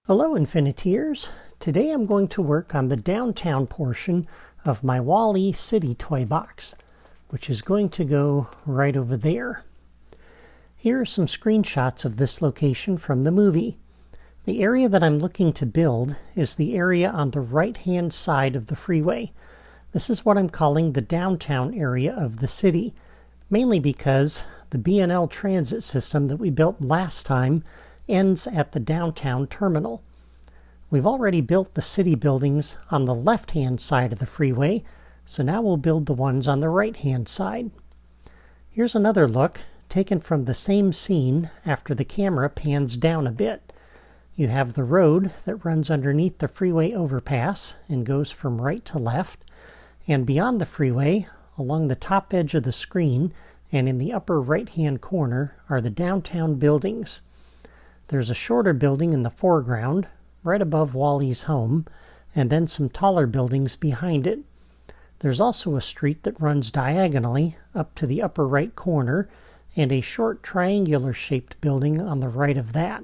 Hello Infiniteers! Today I'm going to work on the downtown portion of my Wall-E City toy box, which is going to go right over there. Here are some screenshots of this location from the movie. The area that I'm looking to build is the area on the right-hand side of the freeway. This is what I'm calling the downtown area of the city, mainly because the B&L transit system that we built last time ends at the downtown terminal. We've already built the city buildings on the left-hand side of the freeway, so now we'll build the ones on the right-hand side. Here's another look, taken from the same scene after the camera pans down a bit. You have the road that runs underneath the freeway overpass and goes from right to left, and beyond the freeway, along the top edge of the screen and in the upper right-hand corner, are the downtown buildings. There's a shorter building in the foreground, right above Wall-E's home, and then some taller buildings behind it. There's also a street that runs diagonally up to the upper right corner, and a short triangular-shaped building on the right of that.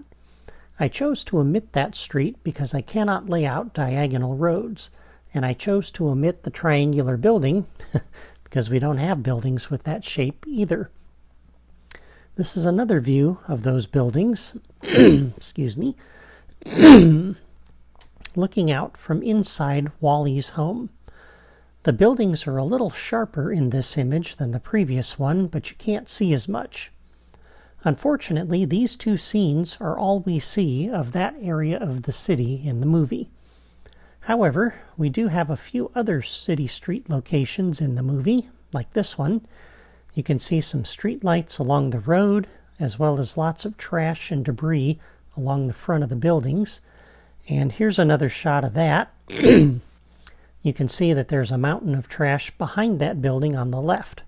I chose to omit that street because I cannot lay out diagonal roads, and I chose to omit the triangular building because we don't have buildings with that shape either. This is another view of those buildings, excuse me, looking out from inside Wall-E's home. The buildings are a little sharper in this image than the previous one, but you can't see as much. Unfortunately, these two scenes are all we see of that area of the city in the movie. However, we do have a few other city street locations in the movie, like this one. You can see some street lights along the road, as well as lots of trash and debris along the front of the buildings. And here's another shot of that. You can see that there's a mountain of trash behind that building on the left.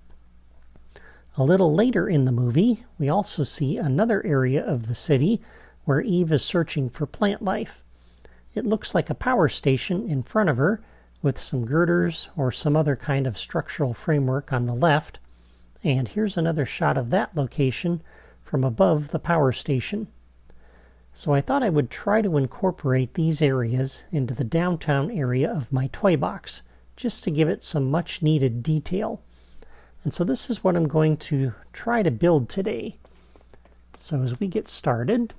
A little later in the movie, we also see another area of the city where Eve is searching for plant life. It looks like a power station in front of her, with some girders or some other kind of structural framework on the left. And here's another shot of that location from above the power station. So I thought I would try to incorporate these areas into the downtown area of my toy box, just to give it some much needed detail. And so this is what I'm going to try to build today. So as we get started,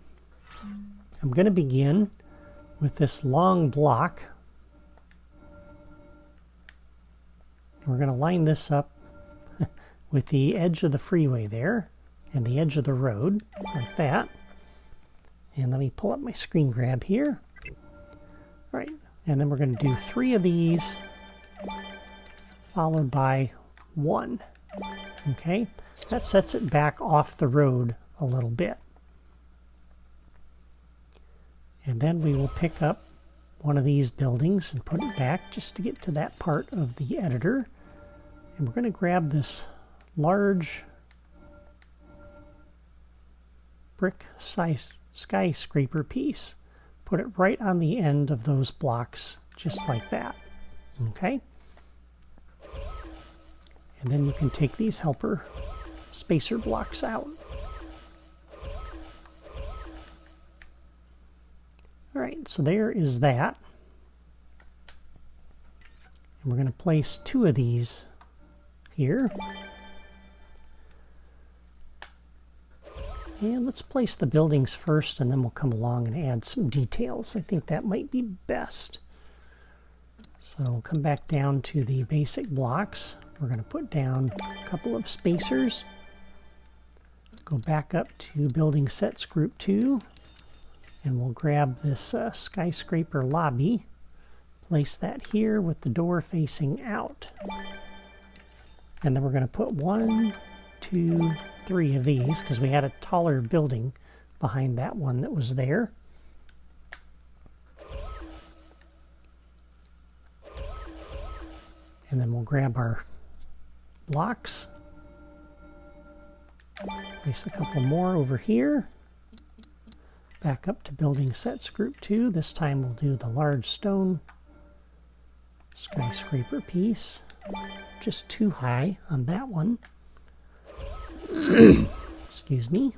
I'm going to begin with this long block. We're going to line this up with the edge of the freeway there and the edge of the road, like that. And let me pull up my screen grab here. All right, and then we're going to do 3 of these, followed by 1. Okay, that sets it back off the road a little bit. And then we will pick up one of these buildings and put it back just to get to that part of the editor. And we're going to grab this large brick-sized skyscraper piece. Put it right on the end of those blocks, just like that. Okay? And then you can take these helper spacer blocks out. Alright, so there is that. And we're going to place 2 of these here. And let's place the buildings first, and then we'll come along and add some details. I think that might be best. So we'll come back down to the basic blocks. We're going to put down a couple of spacers. Go back up to Building Sets Group 2. And we'll grab this skyscraper lobby. Place that here with the door facing out. And then we're going to put 1, 2, 3 of these, because we had a taller building behind that one that was there. And then we'll grab our blocks. Place a couple more over here. Back up to Building Sets Group 2. This time we'll do the large stone skyscraper piece. Just too high on that one. Excuse me.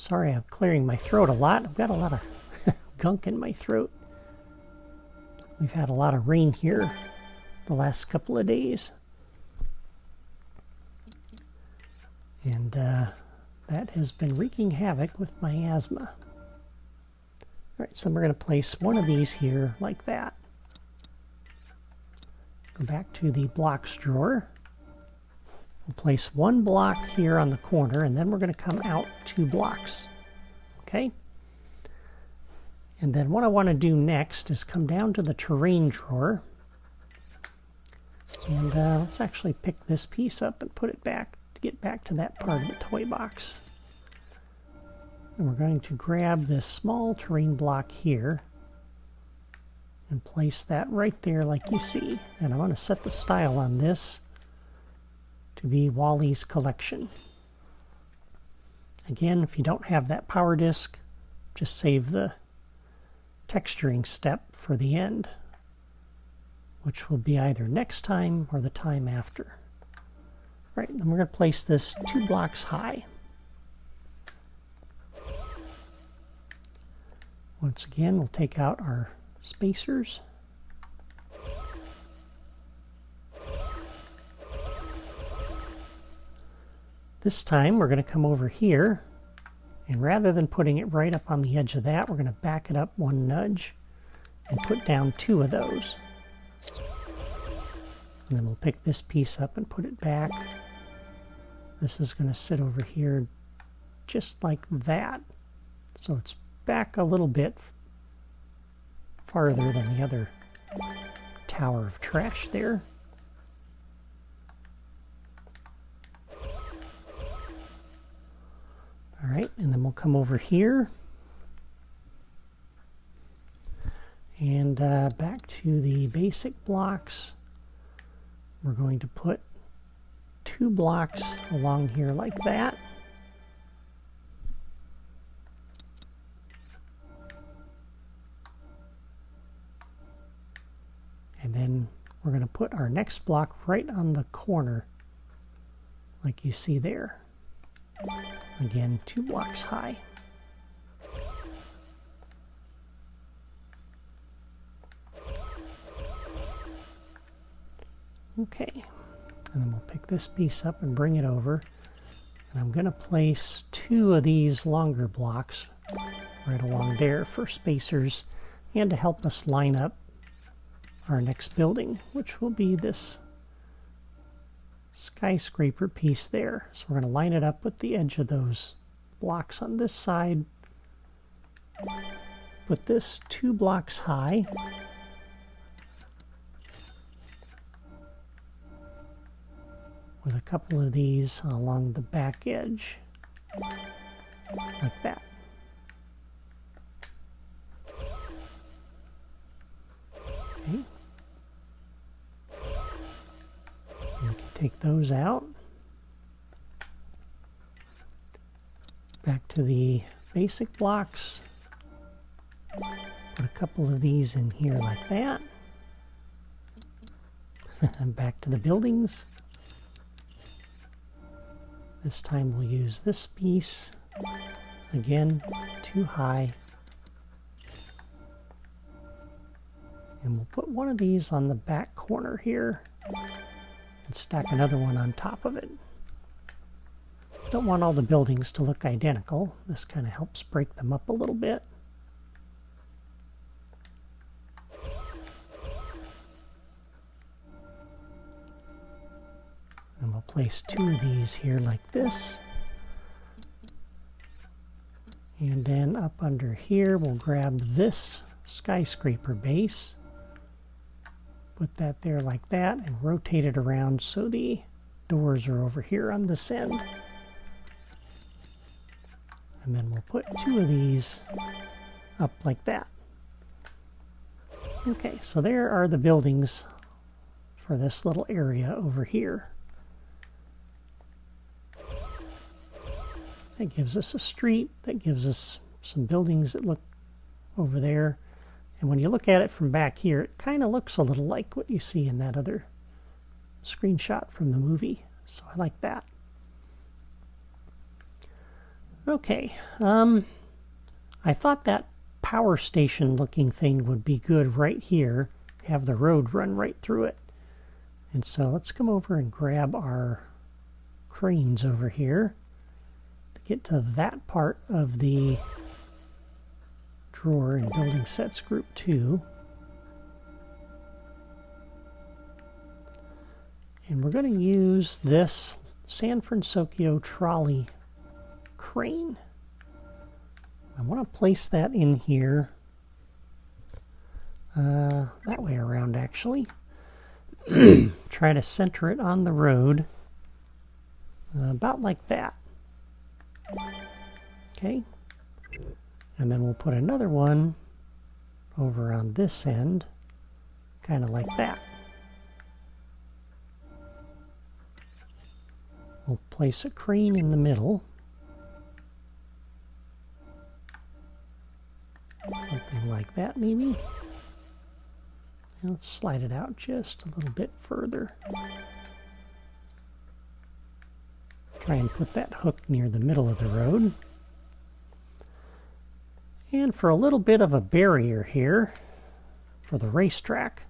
Sorry, I'm clearing my throat a lot. I've got a lot of gunk in my throat. We've had a lot of rain here the last couple of days. And that has been wreaking havoc with my asthma. All right, so we're going to place one of these here like that. Go back to the blocks drawer. We'll place one block here on the corner, and then we're going to come out 2 blocks. Okay? And then what I want to do next is come down to the terrain drawer. And let's actually pick this piece up and put it back to get back to that part of the toy box. And we're going to grab this small terrain block here and place that right there like you see. And I want to set the style on this to be Wally's Collection. Again, if you don't have that power disc, just save the texturing step for the end, which will be either next time or the time after. All right, then we're going to place this 2 blocks high. Once again, we'll take out our spacers. This time we're going to come over here, and rather than putting it right up on the edge of that, we're going to back it up 1 nudge and put down 2 of those. And then we'll pick this piece up and put it back. This is going to sit over here just like that. So it's back a little bit farther than the other tower of trash there. All right, and then we'll come over here and back to the basic blocks. We're going to put 2 blocks along here like that. And then we're going to put our next block right on the corner like you see there. Again, 2 blocks high. Okay, and then we'll pick this piece up and bring it over. And I'm going to place 2 of these longer blocks right along there for spacers and to help us line up our next building, which will be this skyscraper piece there. So we're going to line it up with the edge of those blocks on this side. Put this 2 blocks high. With a couple of these along the back edge, like that. Okay. You can take those out. Back to the basic blocks. Put a couple of these in here like that. And back to the buildings. This time we'll use this piece. Again, 2 high. And we'll put one of these on the back corner here and stack another one on top of it. Don't want all the buildings to look identical. This kind of helps break them up a little bit. And we'll place 2 of these here like this. And then up under here, we'll grab this skyscraper base. Put that there like that and rotate it around so the doors are over here on this end. And then we'll put 2 of these up like that. Okay, so there are the buildings for this little area over here. That gives us a street, that gives us some buildings that look over there. And when you look at it from back here, it kind of looks a little like what you see in that other screenshot from the movie. So I like that. Okay, I thought that power station looking thing would be good right here, have the road run right through it. And so let's come over and grab our cranes over here to get to that part of the drawer in Building Sets Group 2. And we're going to use this San Francisco trolley crane. I want to place that in here, that way around actually. Try to center it on the road, about like that. Okay, and then we'll put another one over on this end, kind of like that. We'll place a crane in the middle. Something like that, maybe. And let's slide it out just a little bit further. Try and put that hook near the middle of the road. And for a little bit of a barrier here, for the racetrack,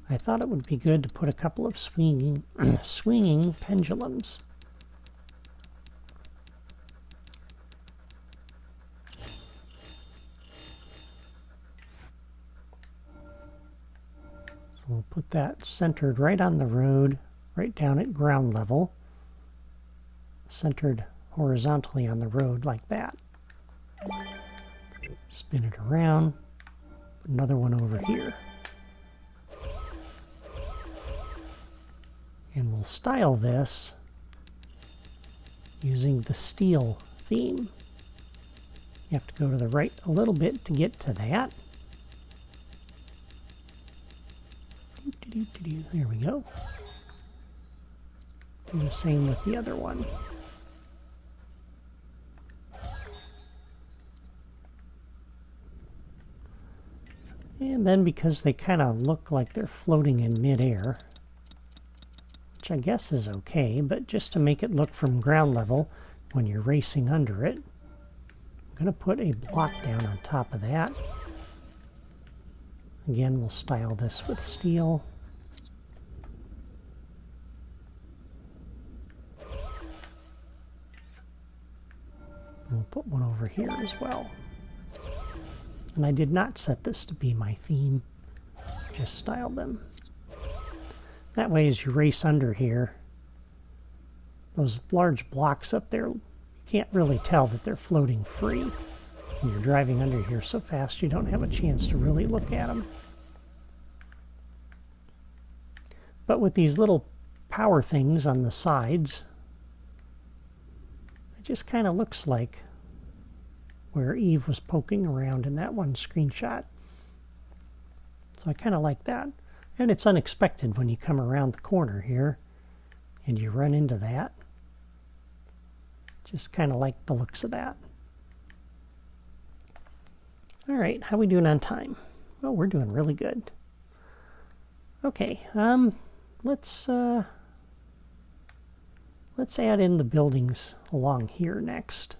I thought it would be good to put a couple of swinging pendulums. So we'll put that centered right on the road, right down at ground level, centered horizontally on the road like that. Spin it around, another one over here. And we'll style this using the steel theme. You have to go to the right a little bit to get to that. There we go. Do the same with the other one. And then because they kind of look like they're floating in midair, which I guess is okay, but just to make it look from ground level when you're racing under it, I'm going to put a block down on top of that. Again, we'll style this with steel. We'll put one over here as well. And I did not set this to be my theme, just styled them. That way as you race under here, those large blocks up there, you can't really tell that they're floating free. And you're driving under here so fast you don't have a chance to really look at them. But with these little power things on the sides, it just kind of looks like where Eve was poking around in that one screenshot. So I kind of like that. And it's unexpected when you come around the corner here and you run into that. Just kind of like the looks of that. All right, how we doing on time? Well, we're doing really good. Okay, let's add in the buildings along here next.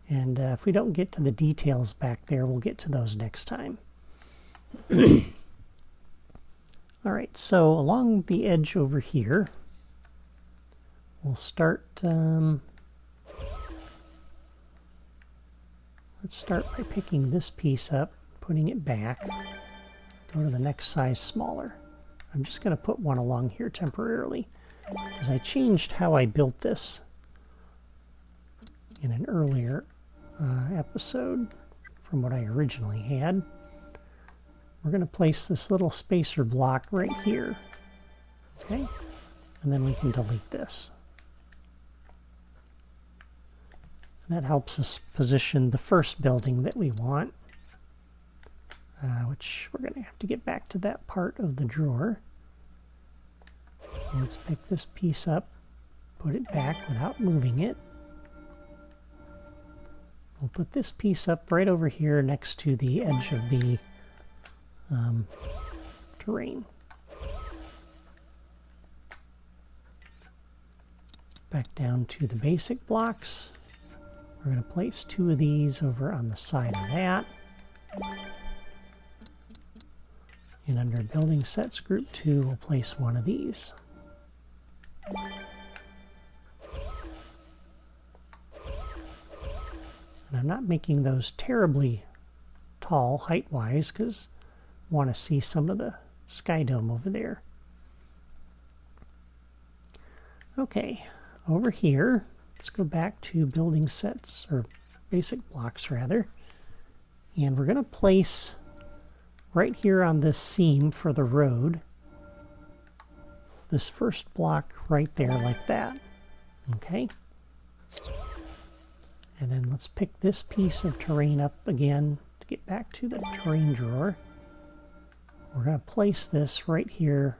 And if we don't get to the details back there, we'll get to those next time. All right, so along the edge over here, we'll start, let's start by picking this piece up, putting it back, go to the next size smaller. I'm just going to put one along here temporarily, because I changed how I built this in an earlier episode from what I originally had. We're going to place this little spacer block right here. Okay, and then we can delete this. And that helps us position the first building that we want, which we're going to have to get back to that part of the drawer. Let's pick this piece up, put it back without moving it. We'll put this piece up right over here next to the edge of the terrain. Back down to the basic blocks. We're going to place 2 of these over on the side of that. And under Building Sets Group 2, we'll place 1 of these. And I'm not making those terribly tall height-wise because I want to see some of the sky dome over there. Okay, over here, let's go back to building sets, or basic blocks rather. And we're going to place right here on this seam for the road, this first block right there like that. Okay? And then let's pick this piece of terrain up again to get back to the terrain drawer. We're going to place this right here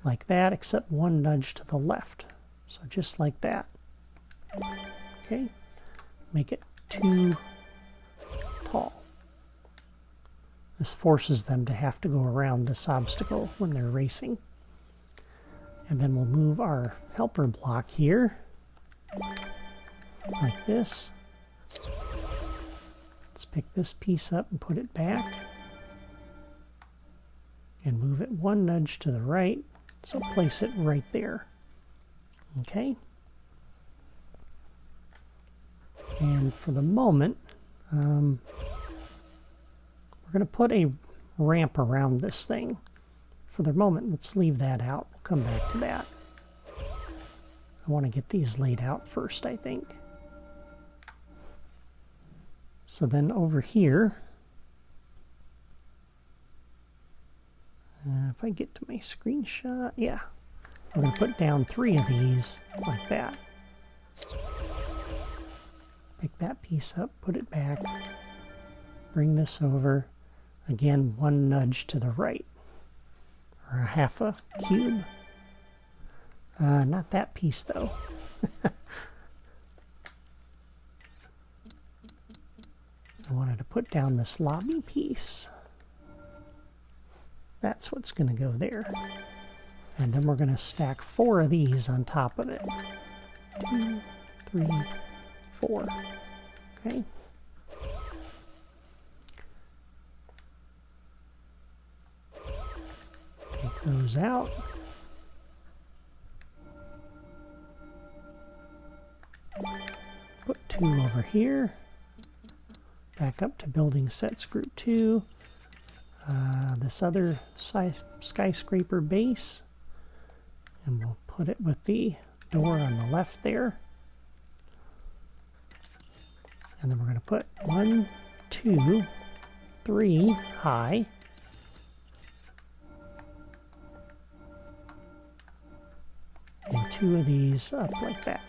like that, except 1 nudge to the left. So just like that. Okay? Make it too tall. This forces them to have to go around this obstacle when they're racing. And then we'll move our helper block here, like this. Let's pick this piece up and put it back. And move it 1 nudge to the right, so place it right there. Okay? And for the moment, we're going to put a ramp around this thing. For the moment, let's leave that out. We'll come back to that. I want to get these laid out first, I think. So then over here, if I get to my screenshot, yeah, we're going to put down 3 of these like that. Pick that piece up, put it back, bring this over. Again, 1 nudge to the right, or a half a cube. Not that piece though. I wanted to put down this lobby piece. That's what's going to go there. And then we're going to stack 4 of these on top of it. 2, 3, 4. Okay. Take those out. Put 2 over here. Back up to Building Sets Group 2. This other skyscraper base. And we'll put it with the door on the left there. And then we're going to put 1, 2, 3 high. And 2 of these up like that.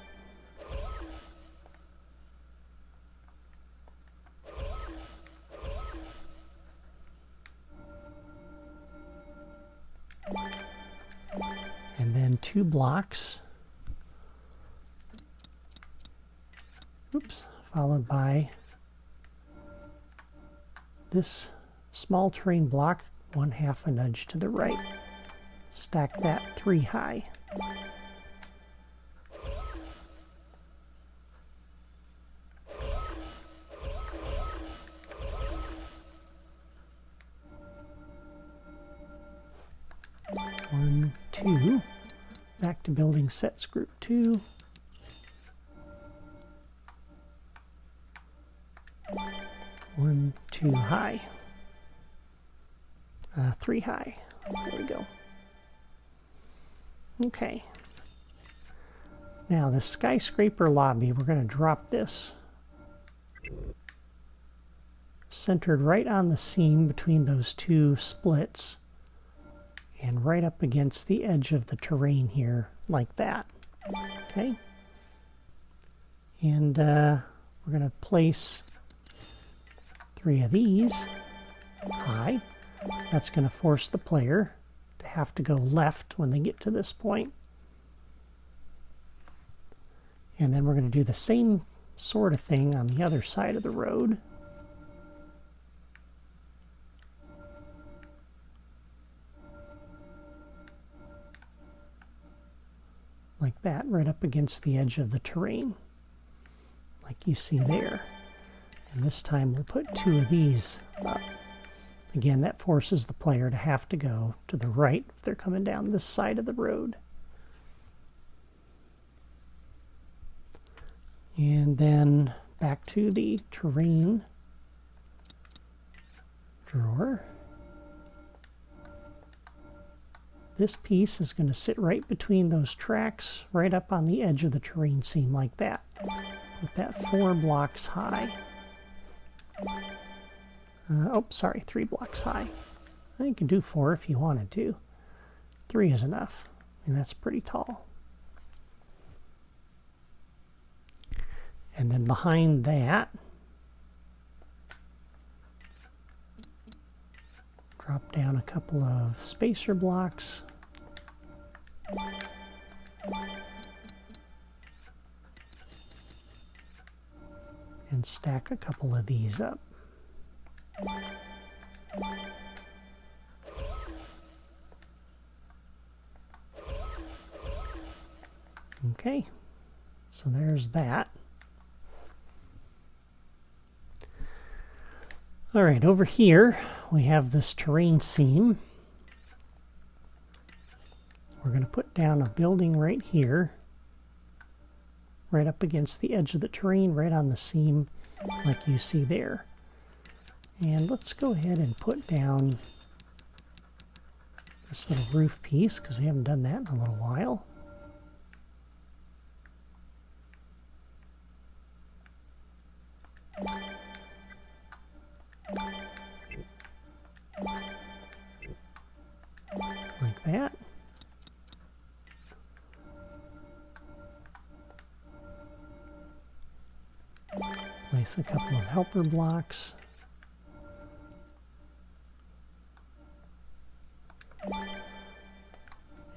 And then 2 blocks. Oops. Followed by this small terrain block, 1/2 a nudge to the right. Stack that 3 high. One, 2. Back to Building Sets Group 2. 1, 2 high. 3 high. There we go. Okay. Now the skyscraper lobby, we're going to drop this centered right on the seam between those 2 splits and right up against the edge of the terrain here, like that. Okay. And we're going to place 3 of these high. That's going to force the player to have to go left when they get to this point. And then we're going to do the same sort of thing on the other side of the road. Like that, right up against the edge of the terrain. like you see there. And this time we'll put 2 of these up. Again, that forces the player to have to go to the right if they're coming down this side of the road. And then back to the terrain drawer. This piece is going to sit right between those tracks, right up on the edge of the terrain seam like that. Put that 4 blocks high. Oh, sorry, 3 blocks high. You can do 4 if you wanted to. 3 is enough, and that's pretty tall. And then behind that, drop down a couple of spacer blocks. And stack a couple of these up. Okay, so there's that. All right, over here we have this terrain seam. We're going to put down a building right here, right up against the edge of the terrain, right on the seam like you see there. And let's go ahead and put down this little roof piece, because we haven't done that in a little while. Like that. Place a couple of helper blocks.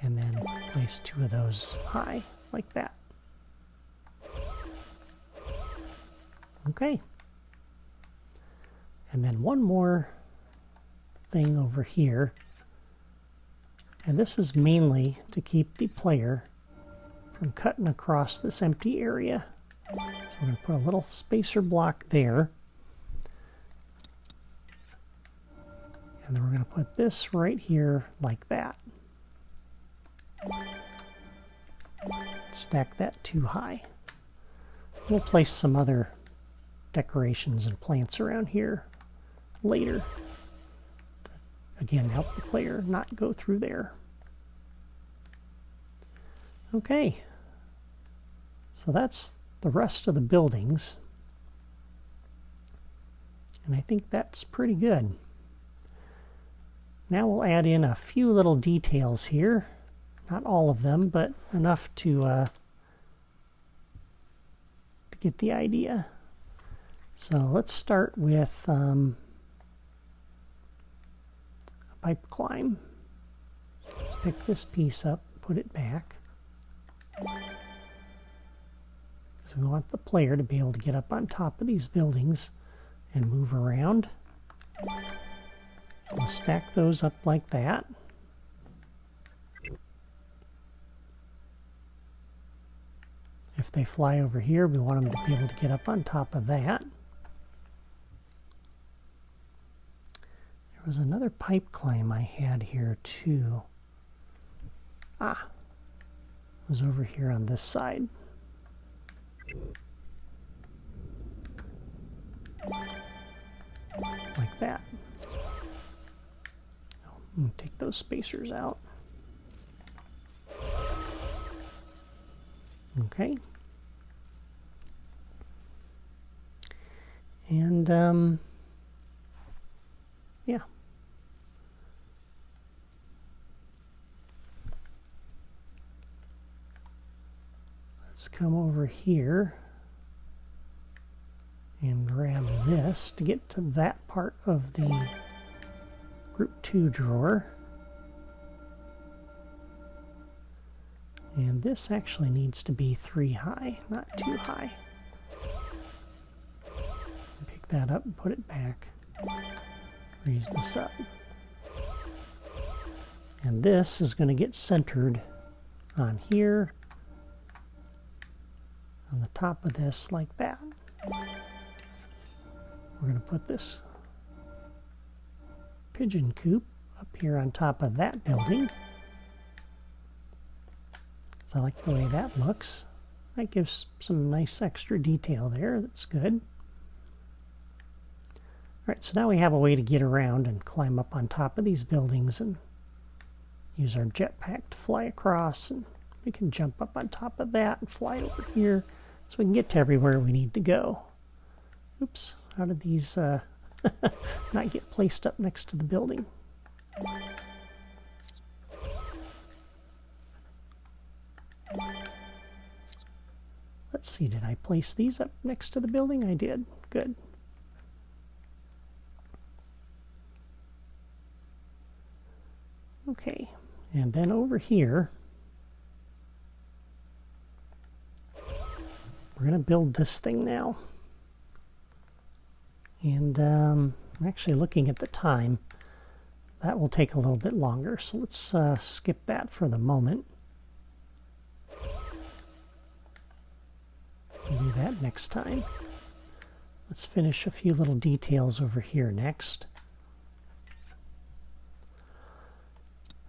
And then place 2 of those high, like that. Okay. And then one more thing over here. And this is mainly to keep the player from cutting across this empty area. So we're going to put a little spacer block there. And then we're going to put this right here like that. Stack that 2 high. We'll place some other decorations and plants around here later. Again, help the player not go through there. Okay. So that's the rest of the buildings. And I think that's pretty good. Now we'll add in a few little details here. Not all of them, but enough to get the idea. So let's start with a pipe climb. Let's pick this piece up, put it back. Because we want the player to be able to get up on top of these buildings and move around. We'll stack those up like that. If they fly over here, we want them to be able to get up on top of that. There was another pipe climb I had here too. It was over here on this side. Like that. I'm going to take those spacers out. Okay. And, yeah. Let's come over here and grab this to get to that part of the Group 2 drawer. And this actually needs to be 3 high, not 2 high. Pick that up and put it back. Raise this up. And this is going to get centered on here, on the top of this, like that. we're going to put this pigeon coop up here on top of that building. So I like the way that looks. That gives some nice extra detail there. That's good. Alright, so now we have a way to get around and climb up on top of these buildings and use our jetpack to fly across, and we can jump up on top of that and fly over here so we can get to everywhere we need to go. Oops, how did these not get placed up next to the building? Let's see, did I place these up next to the building? I did. Good. Okay, and then over here, we're going to build this thing now. And I'm actually looking at the time. That will take a little bit longer, so let's skip that for the moment. We'll do that next time. Let's finish a few little details over here next.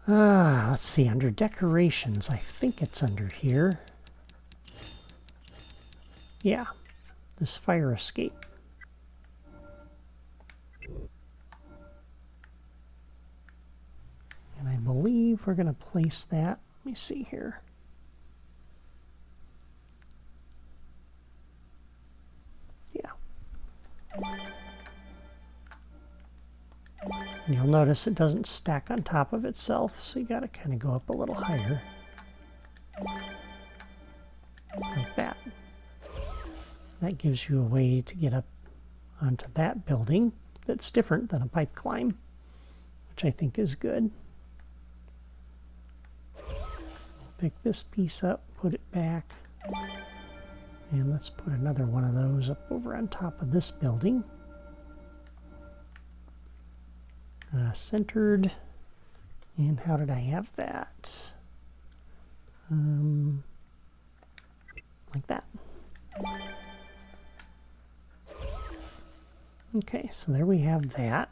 Let's see, under decorations, I think it's under here. Yeah, this fire escape. And I believe we're going to place that, let me see here. Yeah. And you'll notice it doesn't stack on top of itself, so you got to kind of go up a little higher. Like that. That gives you a way to get up onto that building that's different than a pipe climb, which I think is good. Pick this piece up, put it back, and let's put another one of those up over on top of this building. Centered, and how did I have that? Like that. Okay, so there we have that.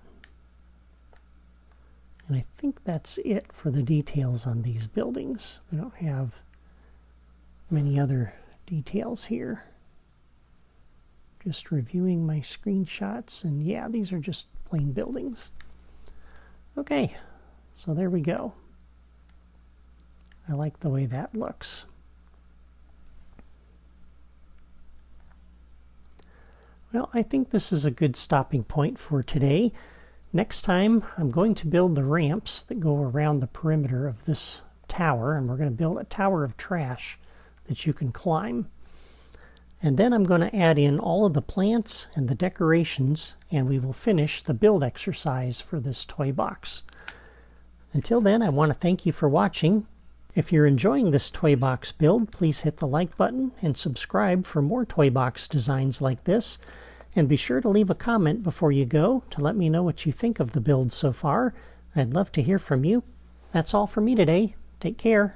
And I think that's it for the details on these buildings. We don't have many other details here. Just reviewing my screenshots, and yeah, these are just plain buildings. Okay, so there we go. I like the way that looks. Well, I think this is a good stopping point for today. Next time, I'm going to build the ramps that go around the perimeter of this tower, and we're going to build a tower of trash that you can climb. And then I'm going to add in all of the plants and the decorations, and we will finish the build exercise for this toy box. Until then, I want to thank you for watching. If you're enjoying this toy box build, please hit the like button and subscribe for more toy box designs like this. And be sure to leave a comment before you go to let me know what you think of the build so far. I'd love to hear from you. That's all for me today. Take care.